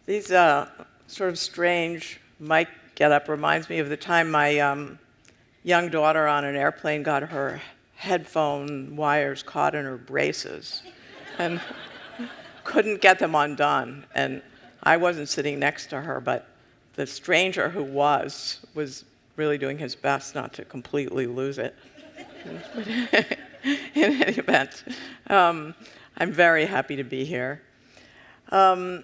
These sort of strange mic getup reminds me of the time my young daughter on an airplane got her headphone wires caught in her braces and couldn't get them undone. And I wasn't sitting next to her, but the stranger who was really doing his best not to completely lose it. In any event, I'm very happy to be here. 1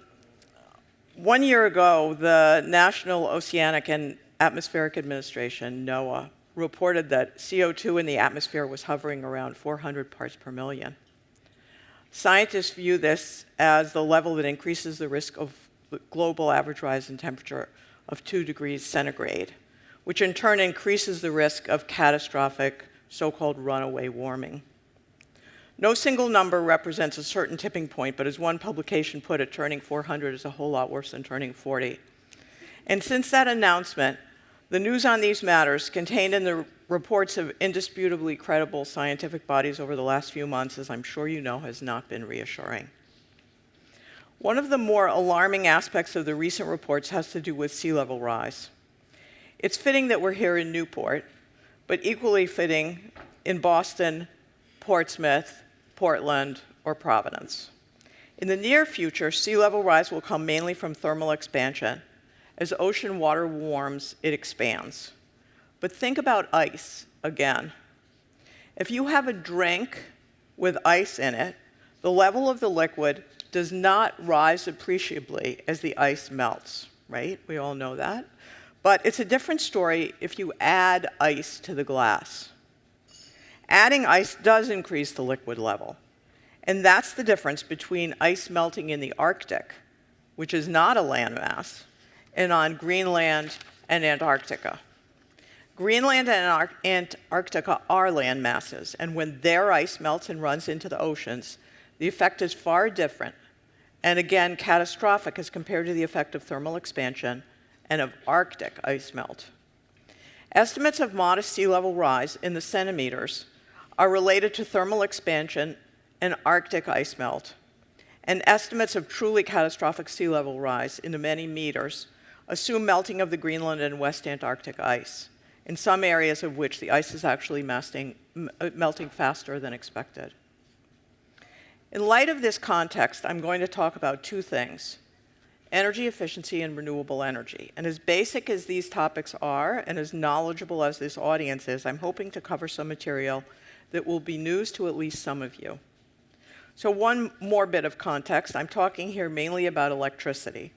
year ago, the National Oceanic and Atmospheric Administration, NOAA, reported that CO2 in the atmosphere was hovering around 400 parts per million. Scientists view this as the level that increases the risk of the global average rise in temperature of 2 degrees centigrade, which in turn increases the risk of catastrophic so-called runaway warming. No single number represents a certain tipping point, but as one publication put it, turning 400 is a whole lot worse than turning 40. And since that announcement, the news on these matters contained in the reports of indisputably credible scientific bodies over the last few months, as I'm sure you know, has not been reassuring. One of the more alarming aspects of the recent reports has to do with sea level rise. It's fitting that we're here in Newport, but equally fitting in Boston, Portsmouth, Portland, or Providence. In the near future, sea level rise will come mainly from thermal expansion. As ocean water warms, it expands. But think about ice again. If you have a drink with ice in it, the level of the liquid does not rise appreciably as the ice melts, right? We all know that. But it's a different story if you add ice to the glass. Adding ice does increase the liquid level. And that's the difference between ice melting in the Arctic, which is not a landmass, and on Greenland and Antarctica. Greenland and Antarctica are land masses, and when their ice melts and runs into the oceans, the effect is far different, and again, catastrophic as compared to the effect of thermal expansion and of Arctic ice melt. Estimates of modest sea level rise in the centimeters are related to thermal expansion and Arctic ice melt, and estimates of truly catastrophic sea level rise in the many meters assume melting of the Greenland and West Antarctic ice, in some areas of which the ice is actually melting faster than expected. In light of this context, I'm going to talk about two things: energy efficiency and renewable energy. And as basic as these topics are, and as knowledgeable as this audience is, I'm hoping to cover some material that will be news to at least some of you. So one more bit of context. I'm talking here mainly about electricity.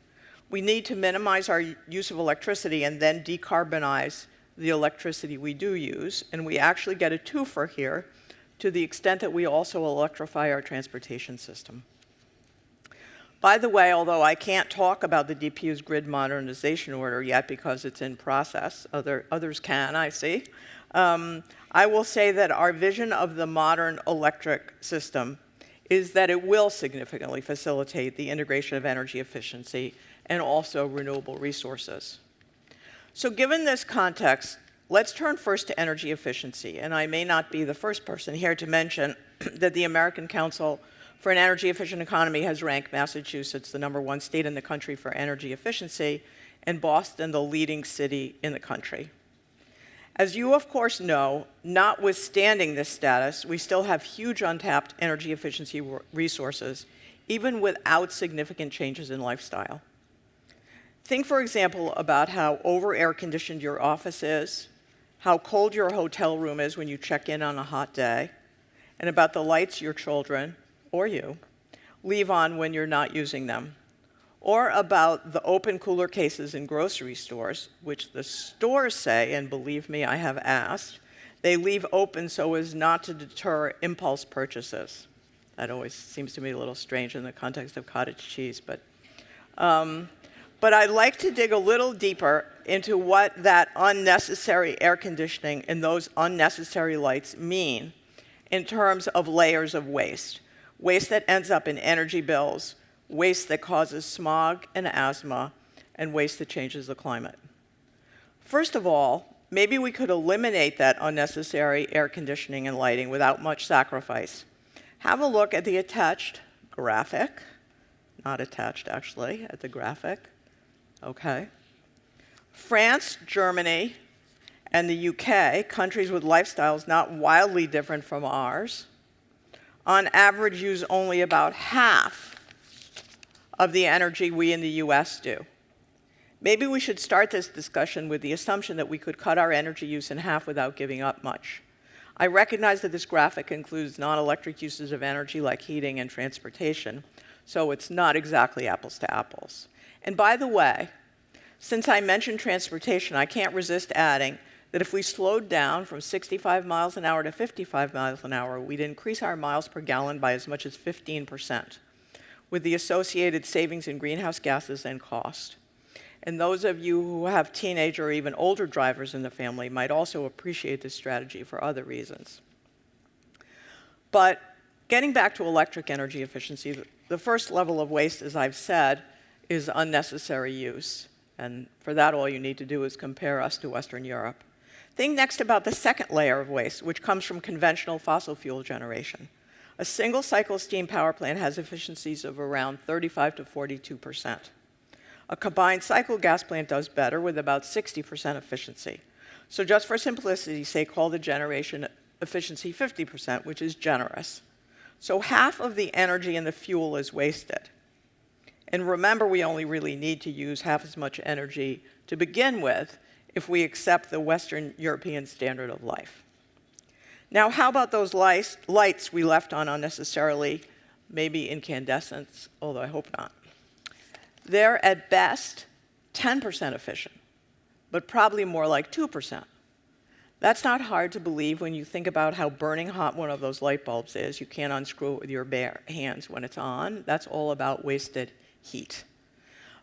We need to minimize our use of electricity and then decarbonize the electricity we do use, and we actually get a twofer here to the extent that we also electrify our transportation system. By the way, although I can't talk about the DPU's grid modernization order yet because it's in process, others can, I see, I will say that our vision of the modern electric system is that it will significantly facilitate the integration of energy efficiency and also renewable resources. So given this context, let's turn first to energy efficiency. And I may not be the first person here to mention that the American Council for an Energy Efficient Economy has ranked Massachusetts the #1 state in the country for energy efficiency, and Boston the leading city in the country. As you, of course, know, notwithstanding this status, we still have huge untapped energy efficiency resources, even without significant changes in lifestyle. Think, for example, about how over-air-conditioned your office is, how cold your hotel room is when you check in on a hot day, and about the lights your children, or you, leave on when you're not using them. Or about the open cooler cases in grocery stores, which the stores say, and believe me, I have asked, they leave open so as not to deter impulse purchases. That always seems to me a little strange in the context of cottage cheese, but I'd like to dig a little deeper into what that unnecessary air conditioning and those unnecessary lights mean in terms of layers of waste. Waste that ends up in energy bills, waste that causes smog and asthma, and waste that changes the climate. First of all, maybe we could eliminate that unnecessary air conditioning and lighting without much sacrifice. Have a look at the attached graphic. not attached actually, at the graphic. Okay. France, Germany, and the UK, countries with lifestyles not wildly different from ours, on average use only about half of the energy we in the US do. Maybe we should start this discussion with the assumption that we could cut our energy use in half without giving up much. I recognize that this graphic includes non-electric uses of energy like heating and transportation, so it's not exactly apples to apples. And by the way, since I mentioned transportation, I can't resist adding that if we slowed down from 65 miles an hour to 55 miles an hour, we'd increase our miles per gallon by as much as 15%, with the associated savings in greenhouse gases and cost. And those of you who have teenage or even older drivers in the family might also appreciate this strategy for other reasons. But getting back to electric energy efficiency, the first level of waste, as I've said, is unnecessary use. And for that, all you need to do is compare us to Western Europe. Think next about the second layer of waste, which comes from conventional fossil fuel generation. A single cycle steam power plant has efficiencies of around 35 to 42%. A combined cycle gas plant does better with about 60% efficiency. So just for simplicity's sake, call the generation efficiency 50%, which is generous. So half of the energy in the fuel is wasted. And remember, we only really need to use half as much energy to begin with if we accept the Western European standard of life. Now, how about those lights we left on unnecessarily, maybe incandescents, although I hope not? They're at best 10% efficient, but probably more like 2%. That's not hard to believe when you think about how burning hot one of those light bulbs is. You can't unscrew it with your bare hands when it's on. That's all about wasted heat.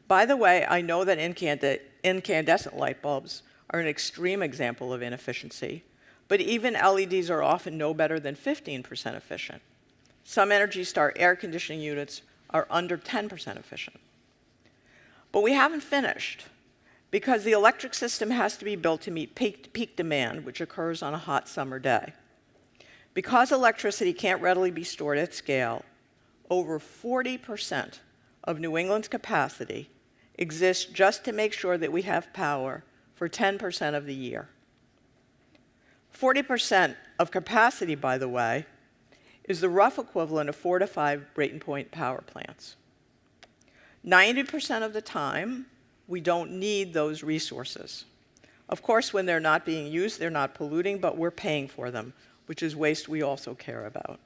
By the way, I know that incandescent light bulbs are an extreme example of inefficiency, but even LEDs are often no better than 15% efficient. Some Energy Star air conditioning units are under 10% efficient. But we haven't finished, because the electric system has to be built to meet peak demand, which occurs on a hot summer day. Because electricity can't readily be stored at scale, over 40% of New England's capacity exists just to make sure that we have power for 10% of the year. 40% of capacity, by the way, is the rough equivalent of 4 to 5 Brayton Point power plants. 90% of the time, we don't need those resources. Of course, when they're not being used, they're not polluting, but we're paying for them, which is waste we also care about.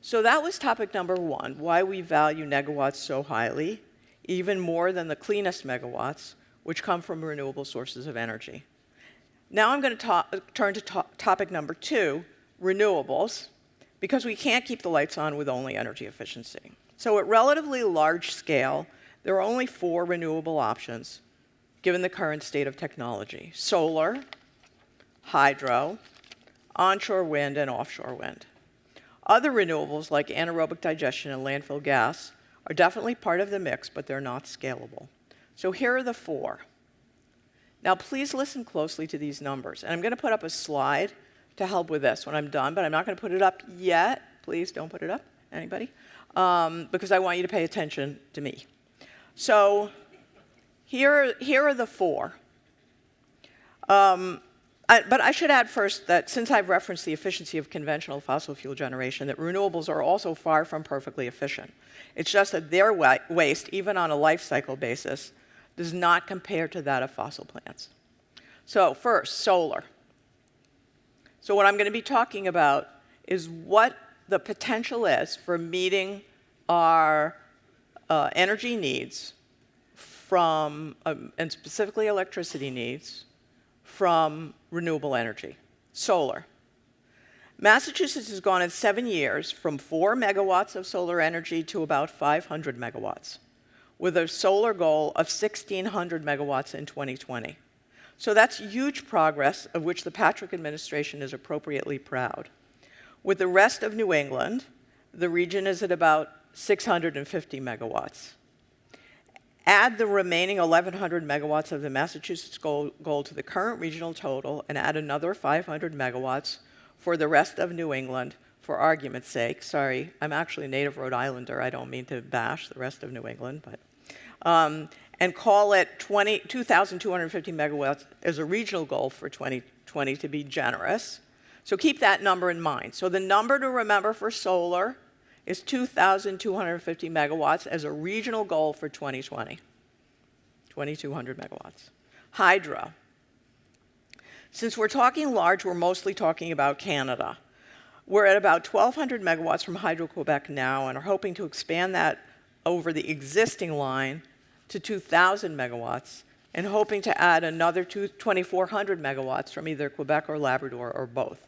So that was topic number one, why we value negawatts so highly, even more than the cleanest megawatts, which come from renewable sources of energy. Now I'm going to turn to topic number two, renewables, because we can't keep the lights on with only energy efficiency. So at relatively large scale, there are only 4 renewable options, given the current state of technology: solar, hydro, onshore wind, and offshore wind. Other renewables, like anaerobic digestion and landfill gas, are definitely part of the mix, but they're not scalable. So here are the 4. Now, please listen closely to these numbers. And I'm going to put up a slide to help with this when I'm done, but I'm not going to put it up yet. Please don't put it up, anybody, because I want you to pay attention to me. So here are the 4. But I should add first that since I've referenced the efficiency of conventional fossil fuel generation, that renewables are also far from perfectly efficient. It's just that their waste, even on a life cycle basis, does not compare to that of fossil plants. So first, solar. So what I'm going to be talking about is what the potential is for meeting our energy needs from, and specifically electricity needs, from renewable energy. Solar. Massachusetts has gone in 7 years from 4 megawatts of solar energy to about 500 megawatts, with a solar goal of 1,600 megawatts in 2020. So that's huge progress, of which the Patrick administration is appropriately proud. With the rest of New England, the region is at about 650 megawatts. Add the remaining 1,100 megawatts of the Massachusetts goal to the current regional total, and add another 500 megawatts for the rest of New England for argument's sake. Sorry, I'm actually a native Rhode Islander. I don't mean to bash the rest of New England, but and call it 2,250 megawatts as a regional goal for 2020 to be generous. So keep that number in mind. So the number to remember for solar is 2,250 megawatts as a regional goal for 2020, 2,200 megawatts. Hydro. Since we're talking large, we're mostly talking about Canada. We're at about 1,200 megawatts from Hydro-Quebec now and are hoping to expand that over the existing line to 2,000 megawatts and hoping to add another 2,400 megawatts from either Quebec or Labrador or both.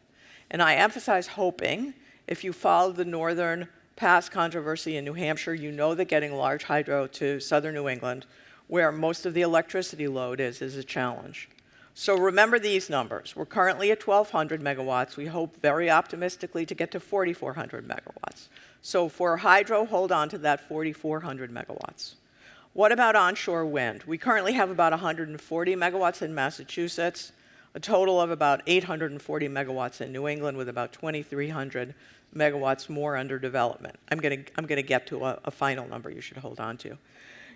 And I emphasize hoping. If you follow the Northern Pass controversy in New Hampshire, you know that getting large hydro to southern New England, where most of the electricity load is a challenge. So remember these numbers. We're currently at 1,200 megawatts. We hope very optimistically to get to 4,400 megawatts. So for hydro, hold on to that 4,400 megawatts. What about onshore wind? We currently have about 140 megawatts in Massachusetts, a total of about 840 megawatts in New England, with about 2,300 megawatts more under development. I'm going to get to a final number you should hold on to.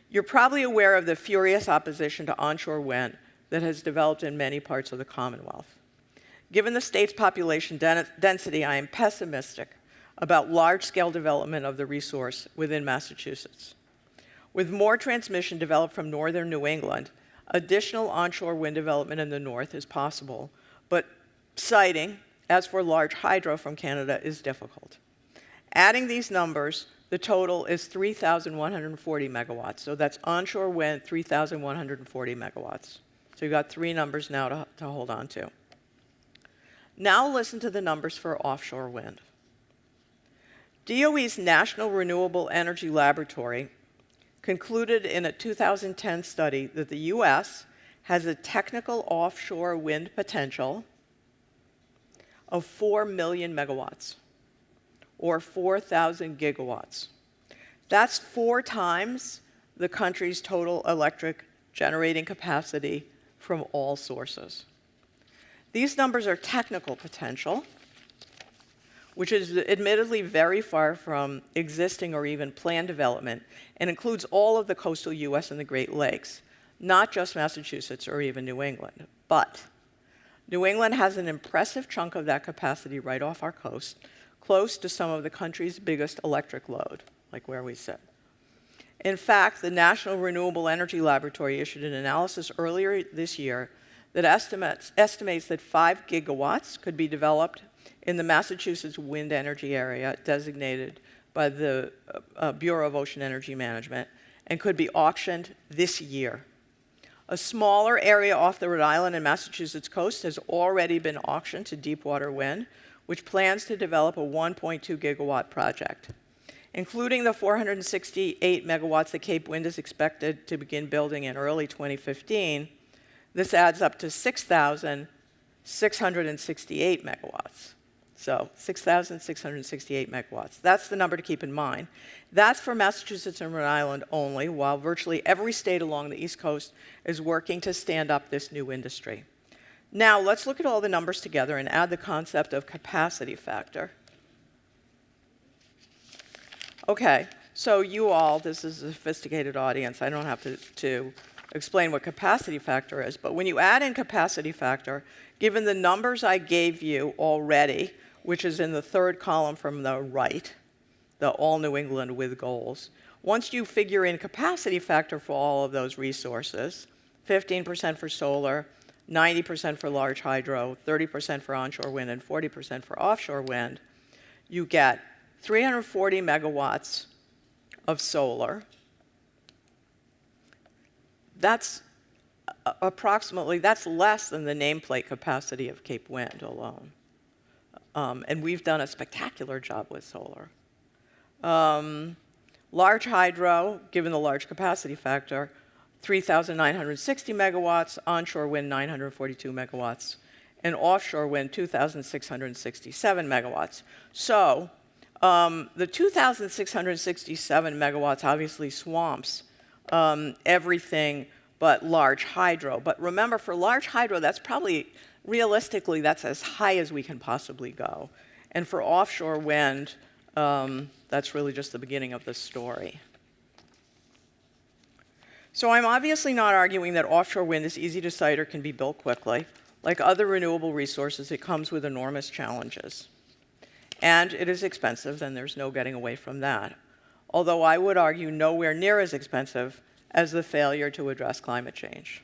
You're probably aware of the furious opposition to onshore wind that has developed in many parts of the Commonwealth. Given the state's population density, I am pessimistic about large-scale development of the resource within Massachusetts. With more transmission developed from northern New England, additional onshore wind development in the north is possible, but siting, as for large hydro from Canada, is difficult. Adding these numbers, the total is 3,140 megawatts. So that's onshore wind, 3,140 megawatts. So you've got three numbers now to hold on to. Now listen to the numbers for offshore wind. DOE's National Renewable Energy Laboratory concluded in a 2010 study that the U.S. has a technical offshore wind potential of 4 million megawatts, or 4,000 gigawatts. That's 4 times the country's total electric generating capacity from all sources. These numbers are technical potential, which is admittedly very far from existing or even planned development, and includes all of the coastal U.S. and the Great Lakes, not just Massachusetts or even New England. But New England has an impressive chunk of that capacity right off our coast, close to some of the country's biggest electric load, like where we sit. In fact, the National Renewable Energy Laboratory issued an analysis earlier this year that estimates that 5 gigawatts could be developed in the Massachusetts wind energy area designated by the Bureau of Ocean Energy Management and could be auctioned this year. A smaller area off the Rhode Island and Massachusetts coast has already been auctioned to Deepwater Wind, which plans to develop a 1.2 gigawatt project. Including the 468 megawatts that Cape Wind is expected to begin building in early 2015, this adds up to 6,668 megawatts. So 6,668 megawatts. That's the number to keep in mind. That's for Massachusetts and Rhode Island only, while virtually every state along the East Coast is working to stand up this new industry. Now, let's look at all the numbers together and add the concept of capacity factor. Okay, so you all, this is a sophisticated audience. I don't have to explain what capacity factor is, but when you add in capacity factor, given the numbers I gave you already, which is in the third column from the right, the all New England with goals, once you figure in capacity factor for all of those resources, 15% for solar, 90% for large hydro, 30% for onshore wind, and 40% for offshore wind, you get 340 megawatts of solar. That's that's less than the nameplate capacity of Cape Wind alone. And we've done a spectacular job with solar. Large hydro, given the large capacity factor, 3,960 megawatts, onshore wind 942 megawatts, and offshore wind 2,667 megawatts. So the 2,667 megawatts obviously swamps everything but large hydro. But remember, for large hydro, that's probably, realistically, that's as high as we can possibly go. And for offshore wind, that's really just the beginning of the story. So I'm obviously not arguing that offshore wind is easy to site or can be built quickly. Like other renewable resources, it comes with enormous challenges. And it is expensive, and there's no getting away from that. Although I would argue nowhere near as expensive as the failure to address climate change.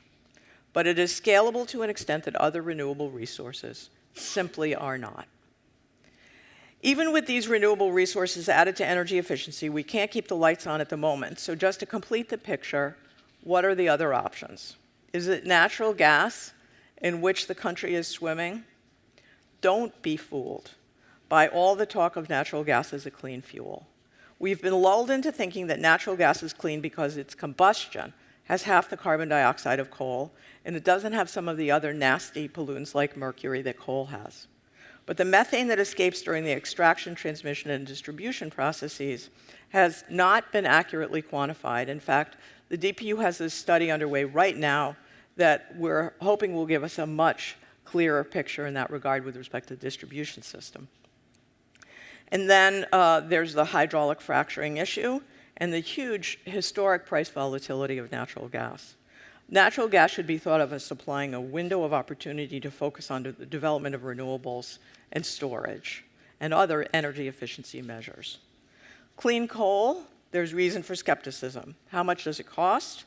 But it is scalable to an extent that other renewable resources simply are not. Even with these renewable resources added to energy efficiency, we can't keep the lights on at the moment. So just to complete the picture, what are the other options? Is it natural gas, in which the country is swimming? Don't be fooled by all the talk of natural gas as a clean fuel. We've been lulled into thinking that natural gas is clean because its combustion has half the carbon dioxide of coal, and it doesn't have some of the other nasty pollutants like mercury that coal has. But the methane that escapes during the extraction, transmission, and distribution processes has not been accurately quantified. In fact, the DPU has this study underway right now that we're hoping will give us a much clearer picture in that regard with respect to the distribution system. And then there's the hydraulic fracturing issue and the huge historic price volatility of natural gas. Natural gas should be thought of as supplying a window of opportunity to focus on the development of renewables and storage and other energy efficiency measures. Clean coal, there's reason for skepticism. How much does it cost?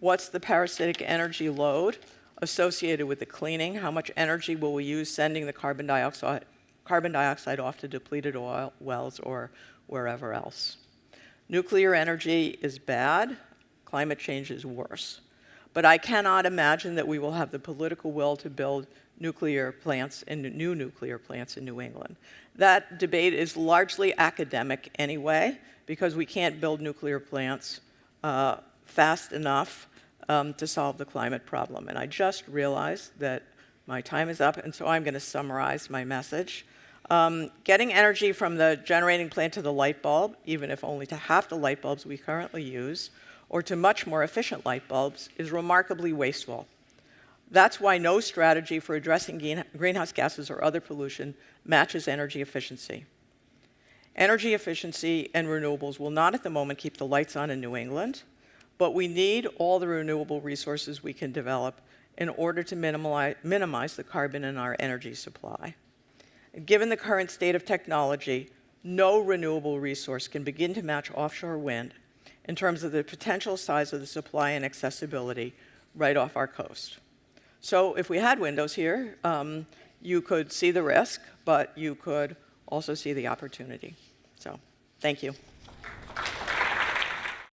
What's the parasitic energy load associated with the cleaning? How much energy will we use sending the carbon dioxide off to depleted oil wells or wherever else? Nuclear energy is bad. Climate change is worse. But I cannot imagine that we will have the political will to build nuclear plants and new nuclear plants in New England. That debate is largely academic anyway, because we can't build nuclear plants fast enough to solve the climate problem. And I just realized that my time is up, and so I'm going to summarize my message. Getting energy from the generating plant to the light bulb, even if only to half the light bulbs we currently use, or to much more efficient light bulbs, is remarkably wasteful. That's why no strategy for addressing greenhouse gases or other pollution matches energy efficiency. Energy efficiency and renewables will not at the moment keep the lights on in New England, but we need all the renewable resources we can develop in order to minimize the carbon in our energy supply. Given the current state of technology, no renewable resource can begin to match offshore wind in terms of the potential size of the supply and accessibility right off our coast. So if we had windows here, you could see the risk, but you could also see the opportunity. So thank you.